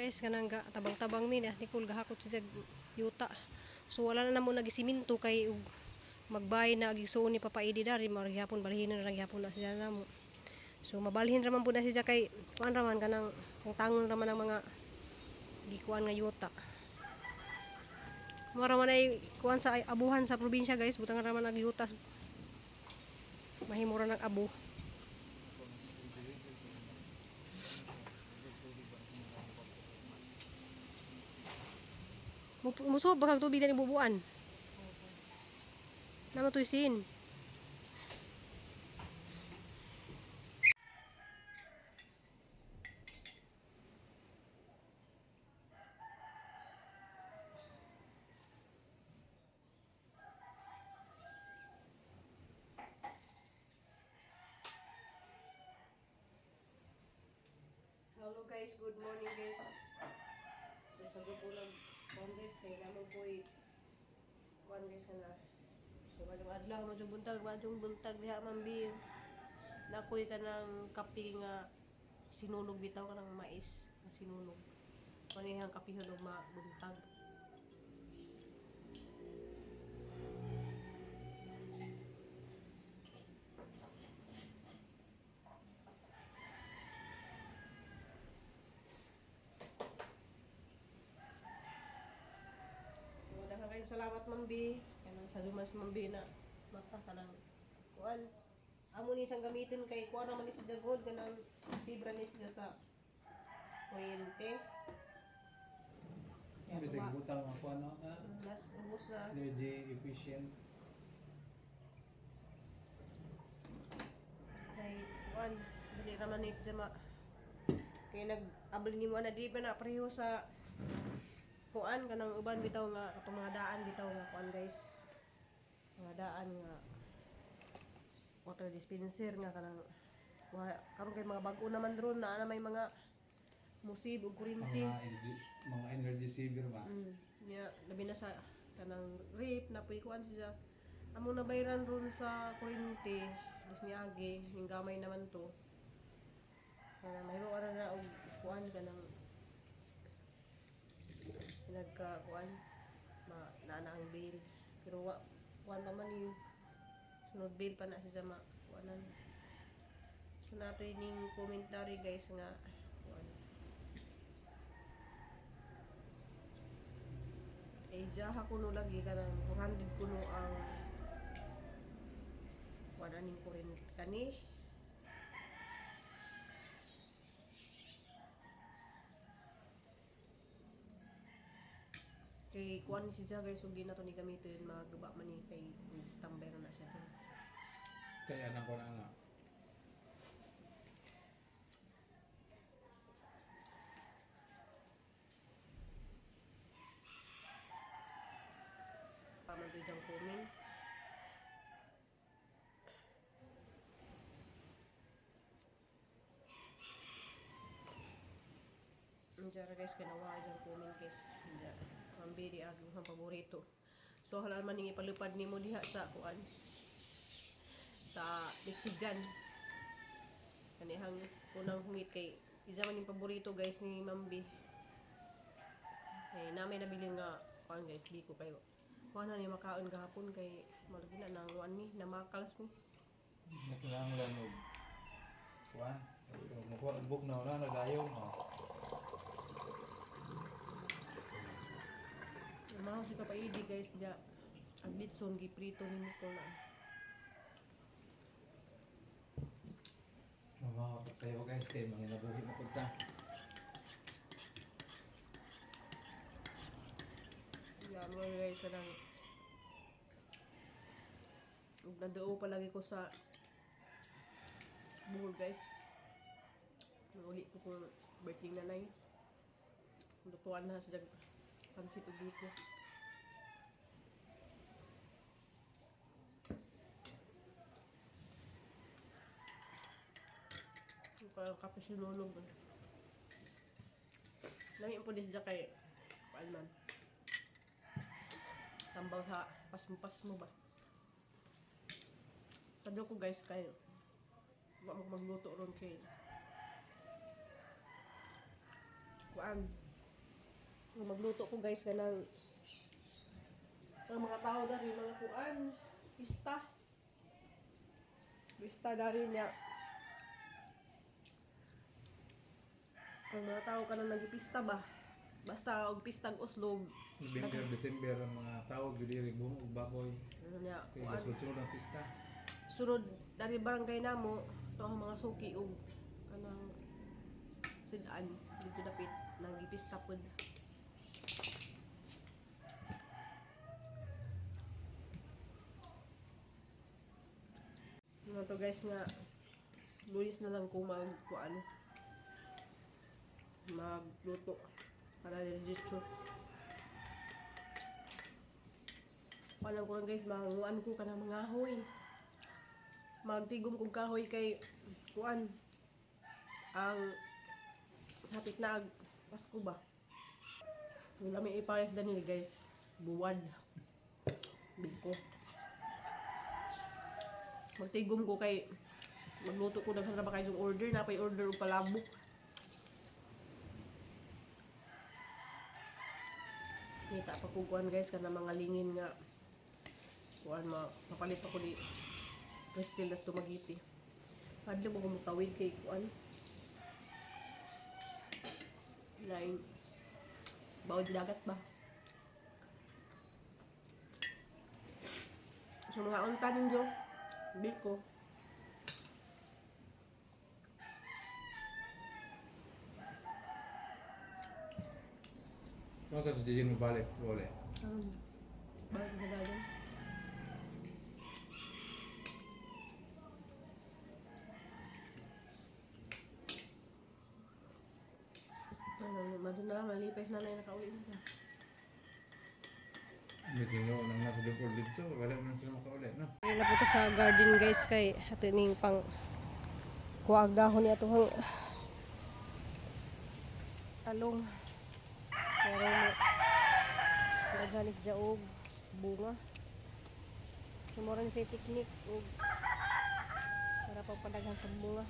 guys kanang tabang-tabang min Nicole gahakot sa yuta. So wala na namo nagisiminto kay magbay na agisuon ni Papa Idi dari marihapon balhin na gyapon na siya namo. So mabalhin raman pud na siya kay kuan raman kanang kung tangon raman ang mga gikuan nga yuta. Mura man ay kuan sa abuhan sa probinsya guys, butang raman nag yuta. Mahimura nag abo. Muso bakag tubig na ibubuan. Naman to isin. Hello guys, good morning guys. So sa grupo ng Congress kay naman po'y Congress na. So kadong adlaw mo yung buntag diha mambi. Nakoy ka ng kape nga sinunog bitaw ka ng mais na sinunog. Kanihang kapihon og mabuntag. Daghang kayong salamat mambi. Kanang sa dumas mambi na mata kanang kuan. Amo ni siyang gamitin kay kuan naman ni si Jagod kanang fibra ni siya sa kuryente. Bitig butang ako ano na Last ubos na. energy efficient. Kay kuan dili naman ni siya kay nag-abli ni mo na di pa na pareho sa kuan kanang uban bitaw nga katong mga daan bitaw nga kuan guys. Mga daan nga water dispenser nga kanang karon kay mga bag-o naman ron na may mga musib og kuryente. Mga energy saver ba? Ya, labi na sa kanang rip na kuan siya. Amo na bayran ron sa kuryente, dis ni agi, ning gamay naman to. Mayro ara na og kuan kanang nagka kuan na ang bill. Pero kuan naman yung sunod bill pa na siya kuanan. So na ning commentary guys nga kuan. Jaha kuno lagi kanang 400 kuno ang kuan aning kuryente kani. Kay kuan si Jaga guys ug di na to ni gamitin magaba man ni kay standby na siya. Kaya na ko na nga. Pamagay diyang kumin. Diyan guys, kinawa diyang kumin guys. Mambiri agong ang paborito. So halal man ning ipalupad nimo diha sa kuan. Sa Mexican. Kanihang unang hungit kay isa man ning paborito guys ni Mambi. Kay namin nabili nga kuan guys, di ko kayo. Kuan na ni makaon gahapon kay malagi na nang kuan ni namakalas ni. Nakilanglan og kuan. Buk na wala nagayon. Namahaw si Papa Idi guys diya. Ang litson giprito ni Nicole na. Mamahaw sa'yo guys kay mga nabuhi na punta. Yan mo guys kanang nagdao palagi ko sa buhol guys. Uli ko kung birthday nanay. Lutuan na sa pansit ug biko. Parang kape sinunog. Nangin po disja kay Palman. Tambal sa pas mo ba? Sado ko guys kay magluto ron kay kuan Magluto ko guys kanang ang mga tao dari mga kuan, pista. Pista dari niya. Ang mga tao kanang nagipista ba? Basta og pistag uslog. November, December ang mga tao gidiri buhok baboy. Ano niya, Kay kuan. sunod ang pista. Sunod dari barangay namo, to ang mga suki og kanang sidaan dito dapit nagipista pod. Ano to guys nga lunis na lang ko magkuan magluto para diretso. Paano ko lang guys manguan ko kanang mga hoy. Magtigom kong kahoy kay kuan ang hapit na Pasko ba. Yung kami ipares danil guys. Buwad. Biko. Magtigom ko kay magluto ko daghan ra ba kayo order na pay order og palabok. Kita pa ko kuan guys kana mga lingin nga kuan mapalit pa ko di Prestillas Tumagiti. Padlo mo kumutawid kay kuan. Lain bawod dagat ba? So mga unta ninyo, biko. Masa sa dijin mo balik, boleh. Balik na dagan. Madun na lang, malipay na lang nakauwi na siya. Bisin nyo nang nasa depor dito, wala man sila makaulit, no? Ayun na po ito sa garden guys kay atining pang kuwag dahon ni atuhang talong. Pero naganis dya og bunga. Sumuran sa teknik og para pagpadaghan sa bunga.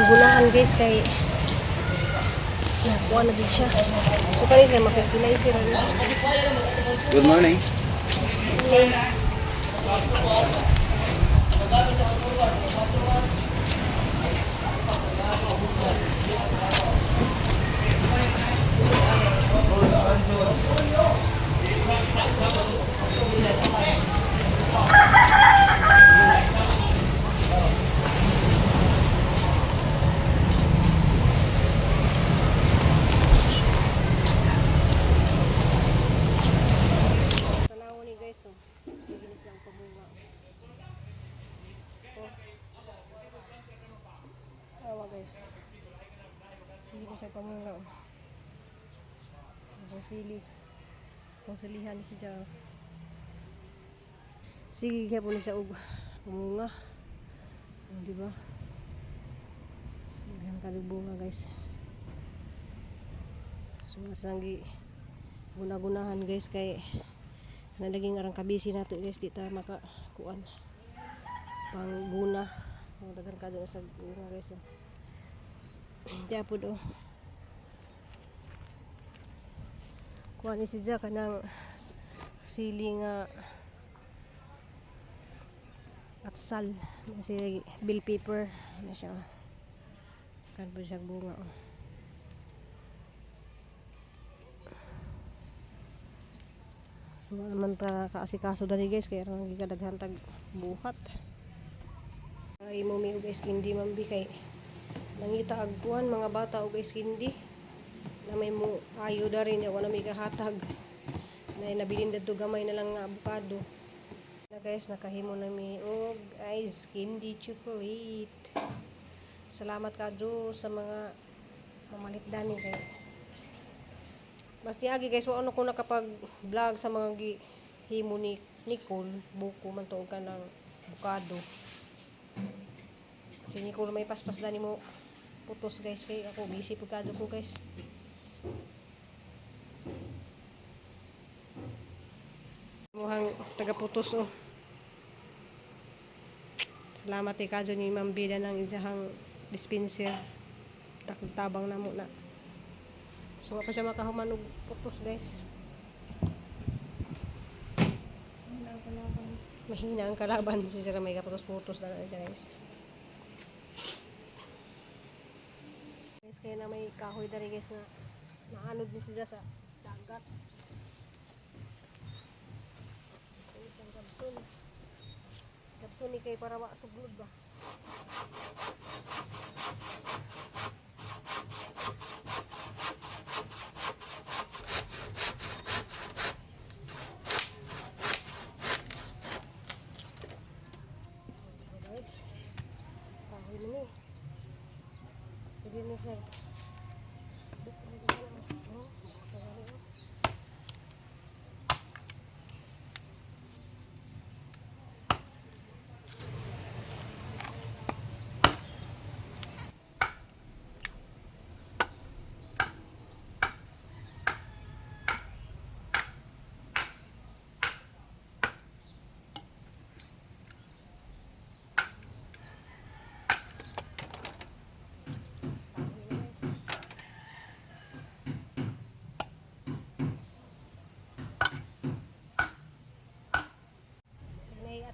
Gulahan guys kay nakuha na din siya. So kanina makikilay sila. Good morning. Okay. Tanaw ni guys, so sige na siyang pamunga. Awa guys. Sige na siyang pamunga. Ang sili. Kung silihan ni siya. Sige kaya po ni siya og pamunga. Di ba? Magandang kalubunga guys. So masanggi guna-gunahan guys kay nalaging arang kabisi nato guys di ta makakuan pang guna dagan ka doon sa guna guys diya po do kuan ni siya kanang sili nga atsal si bill paper na siya kan po siya bunga So naman ta kaasikaso dali guys kaya ra gikadaghan tag buhat. Ay mo mi guys kindi mambi kay nangita agkuan mga bata og guys kindi na may mo ayo da rin wala may kahatag. Na nabilin dadto gamay na lang nga avocado. Na guys nakahimo na mi og ice candy chocolate. Salamat kadto sa mga mamalit dani kay basti agi guys wa ko nakapag vlog sa mga himo ni Nicole buko man tuog ka ng avocado. Si Nicole may paspas dani mo putos guys kay ako busy pagkado ko guys. Muhang taga-putos oh. Salamat kay kadto ni Ma'am Bida ng ijahang dispenser. Tabang na mo na. So pa siya makahuman og putos guys. Mahina ang kalaban si sira may kaputos-putos na siya guys. Guys kaya na may kahoy dari guys na naanod ni siya sa dagat. Isang kapsul. Kapsul ni kay para wa suglod ba. Jadi ni siya.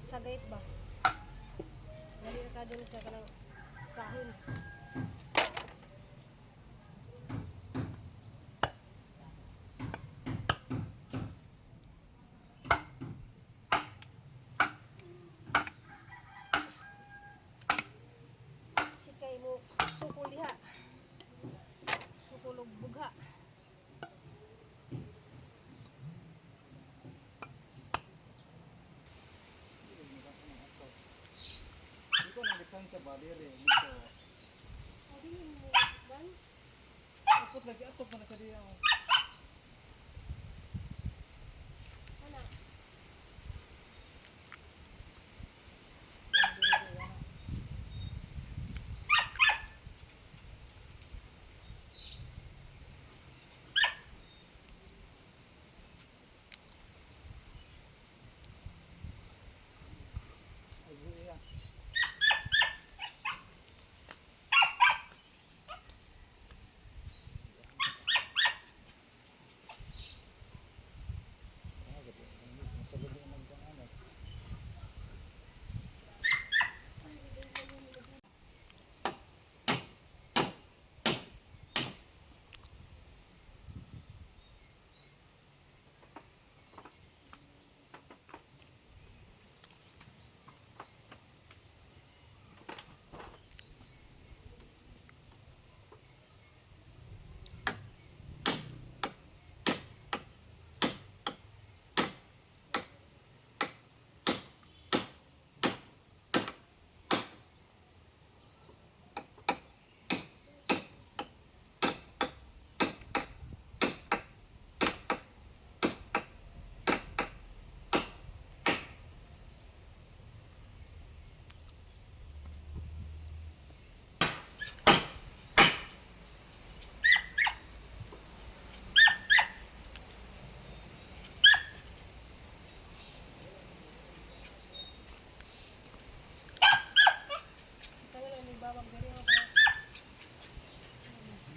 Sa guys ba? Dali ka din sa kanang sahon. Sikay mo sukol diha. Sukol og bugha. Distansya ba dire dito. Apot lagi atok na sa diya. Ana.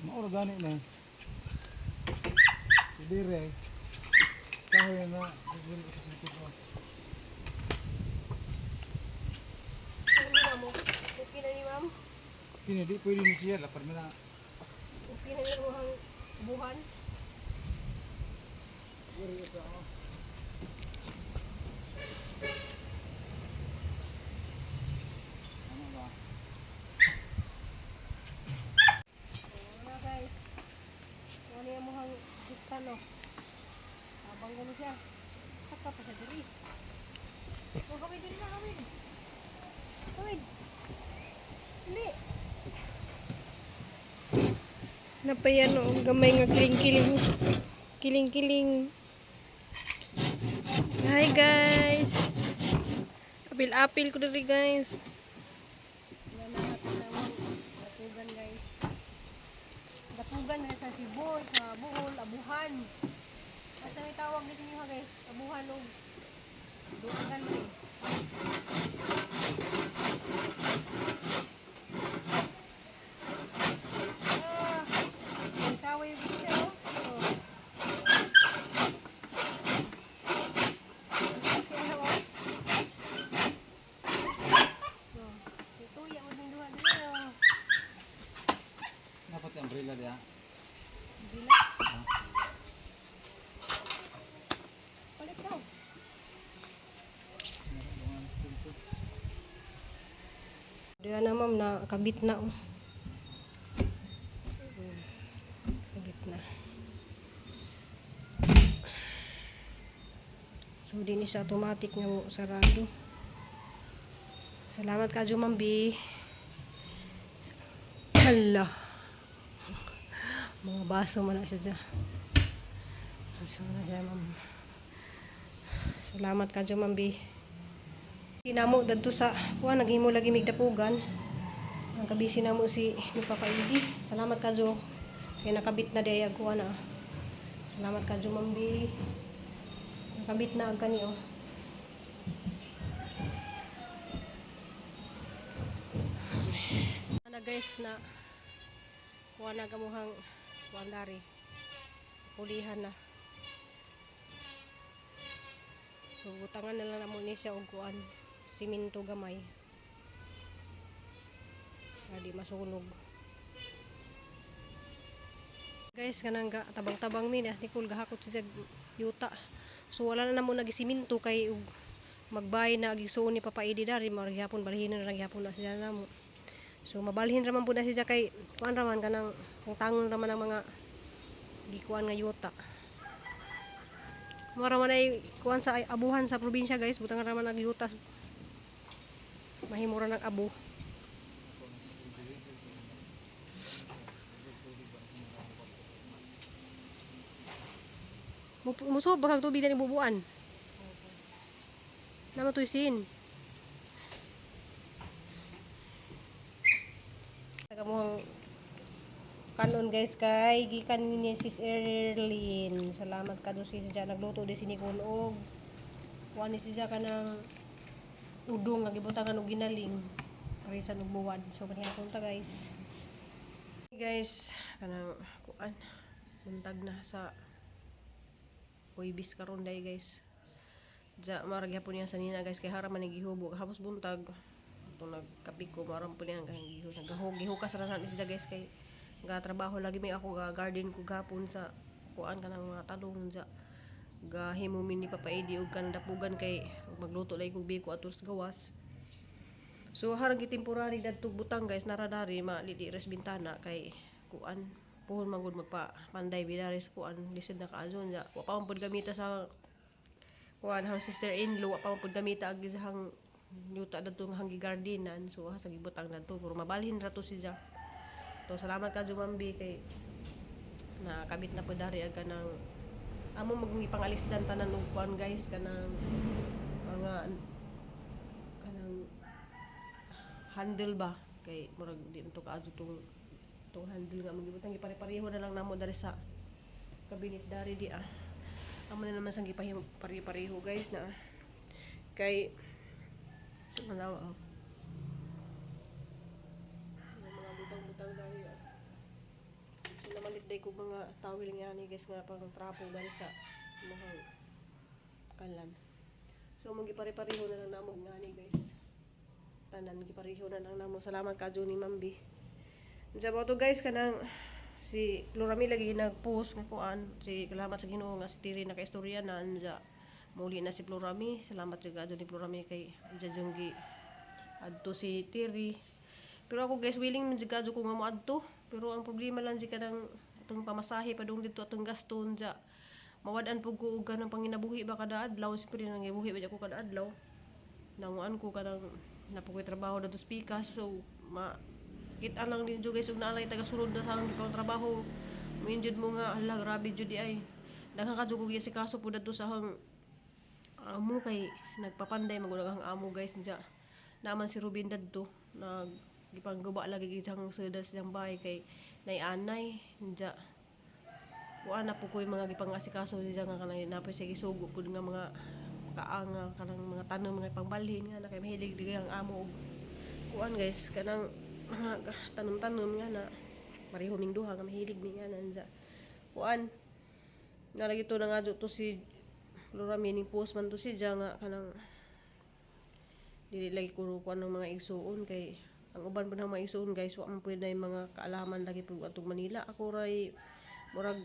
Mauro gani na. Dire. Kahoy na bigyan ko sa sikip mo. Hindi na mo. Okay na ni ma'am. Kini di pwede ni siya lapar mo na. Okay na ni buhan. Dire sa Sista no. Habang gano'n siya. Saka pa siya diri. O kawin diri na kawin. Kawin. Dili. Napayan o gamay nga kiling-kiling. Kiling-kiling. Hi guys. Apil-apil ko diri guys. Dapugan guys. Dapugan guys sa Cebu, sa Bohol, Abuhan. Asa may tawag na sinyo ha guys? Abuhan o Duagan mo eh. Saway yung video oh. Dapat yung umbrella dia. Bila? Palit daw. Diyan na ma'am na kabit na oh. Kabit na. So din is automatic nga mo sarado. Salamat ka Ma'am B. Hala. Mga baso man na siya dyan. Baso na siya ma'am. Salamat ka Ma'am B. Tinamo dadto sa kuha naghimo lagi mig dapugan. Ang kabisi namo si ni Papa Idi. Salamat ka Jo. Kay nakabit na diay kuha na. Salamat ka Jo Ma'am B. Nakabit na ag kani oh. Ana guys na kuha na gamuhang kuandari. Pulihan na. So butangan na lang namo ni siya og kuan siminto gamay. Adi masunog. Guys kanang tabang-tabang mi ni Nicole gahakot siya yuta. So wala na namo nagisiminto kay magbay na agisuon ni Papa Idi dari magyapon balhin na nagyapon na siya namo. So mabalhin raman po na siya kay kuan raman kanang tangon raman ang mga gikuan nga yuta. Mara man ay kuan sa abuhan sa probinsya guys, butang raman nagyuta. Mahimura ng abo. Musob bakang tubig na ibubuan. Nama tuisin. Kamuhang kanon guys kay gikan ni Sis Erlyn. Salamat ka do siya nagluto di sini kun og kuan ni siya kanang udong nga gibutangan og ginaling parisan og buwad. So manihapon ta guys. Guys, kanang kuan buntag na sa Huwebes karon day guys. Ja marag gyapon niya sa nina guys kay haraman ni gihubog hapos buntag. Ito nagkapi ko maram po niya gihukas ra na siya guys kay trabaho lagi may ako ga garden ko gapon sa kuan kanang mga talong ja gahimo min ni Papa Idi og kan dapugan kay magluto lagi ko biko atos gawas. So harag temporary dadtog butang guys naradari malidi res bintana kay kuan puhon magud magpa panday bidaris kuan lisod na kaazon ja wa pa pud gamita sa kuan hang sister-in-law wa pa pud gamita ag hang yuta dadto nga hanggi gardenan. So sa gibutang dadto puro mabalhin ra to siya. To salamat ka Ma'am B kay nakabit na pud dari ag kanang amo magipangalisdan tanan og kuan guys kanang mga kanang handle ba kay murag di to kaadto tong handle nga magibutang gipare-pareho na lang namo dari sa kabinet dari di amo na naman sang gipare-pareho guys na kay ano mga butang-butang dari so namalit day ko mga towel nga ni guys nga pang trapo dari sa mga kalan. So magipare-pareho na lang namo nga ni guys tanan gipareho na lang namo. Salamat ka ni Ma'am B. Diyan mo to guys kanang si Florami lagi nag-post nga kuan si salamat sa Ginoo nga si Tiri naka-istorya na anja muli na si Florami. Salamat juga adto ni Florami kay adto gi adto si Tiri Pero ako guys, willing man jud kadyo ko nga moadto. Pero ang problema lang jud kanang atong pamasahe padung dito atong gaston ja. Mawad-an pug ko og kanang panginabuhi ba kada adlaw, siyempre nang gibuhi ba ko kada adlaw. Nanguan ko kanang napukoy trabaho dito sa Pikas, so kita lang din jud guys ug naalay taga sulod na sa akong gipang trabaho. Minjud mo nga hala grabe jud di ay. Daghan ka jud ko gisikaso pud dito sa hang amo kay nagpapanday magulang ang amo guys ja. Naman si Ruben dadto nag gipangguba lagi gihang sedas yang bahay kay nay-anay ja. Kuan na po ko yung mga gipangasikaso diya nga kanang napay sa gisugo pud nga mga kaanga kanang mga tanom mga pangbalhin nga na kay mahilig digay ang amo og kuan guys kanang mga tanom-tanom nga na pareho ming duha nga mahilig mi nga nandiya kuan naragi to na nga to si Flora meaning post man to si diya nga kanang dili lagi ko kuan ng mga igsuon kay ang uban pud ng mga igsuon guys wa man pud na mga kaalaman lagi pud atong Manila ako ray murag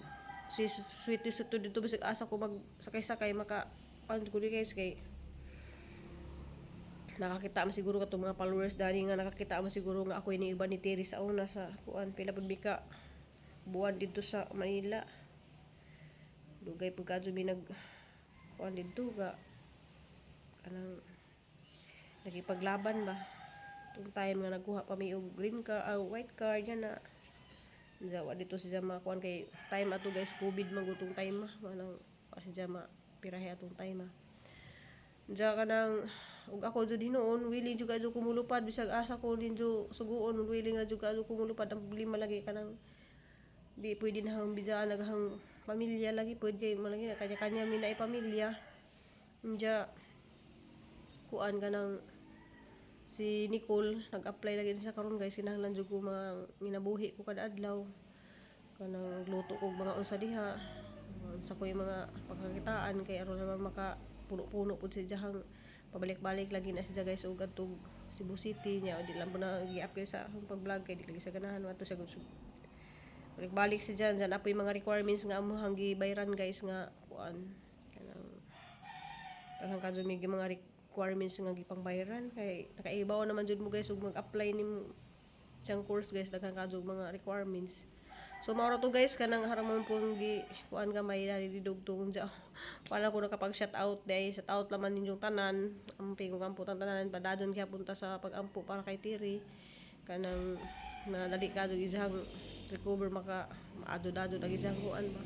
si sweetie to dito bisag asa ko mag sakay-sakay maka ano ko di guys kay nakakita man siguro katong mga followers dani nga nakakita man siguro nga ako ini iba ni Terry sa una sa kuan pila pud bika buwan dito sa Manila dugay pud kadyo mi nag kuan dito ga kanang nagipaglaban ba tung time nga nagkuha pa mi og green card white card yan na jawa dito si Jama kuan kay time ato guys COVID magutong time manang si Jama pirahe atong time ja kanang ug ako jud hinoon willing jud kadyo kumulupad bisag asa ko ninjo suguon willing na jud kadyo kumulupad ang problema lagi kanang di pwede na hang bijaan naghang pamilya lagi pwede malagi na kanya-kanya mi na pamilya ja kuan kanang si Nicole nag-apply lagi sa karon guys kinahanglan jud ko mga minabuhi ko kada adlaw kanang luto ko mga unsa diha unsa ko yung mga pagkakitaan kay aron naman maka puno-puno pud si jahang pabalik-balik lagi na siya guys ug adtong Cebu City nya di lang po na gi-upload sa akong pag-vlog kay di lagi sa ganahan wato siya gusto balik-balik si dyan apo yung mga requirements nga amo hanggi bayran guys nga kuan kanang kanang kadyo may mga requirements nga gipang bayaran kay nakaibaw naman jud mo guys ug mag-apply nimo siyang course guys daghang kadyo mga requirements so mao to guys kanang haramon pong gi kuan gamay na didugtong ja wala ko nakapag shout out day shout out laman ninyong tanan amping ug ampo tanan padadon kaya punta sa pag-ampo para kay Tiri kanang madali kadyo gihang recover maka maado-dado lagi dyan kuan ba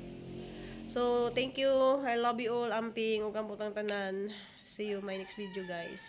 so thank you I love you all amping ug ampo tanan see you my next video guys.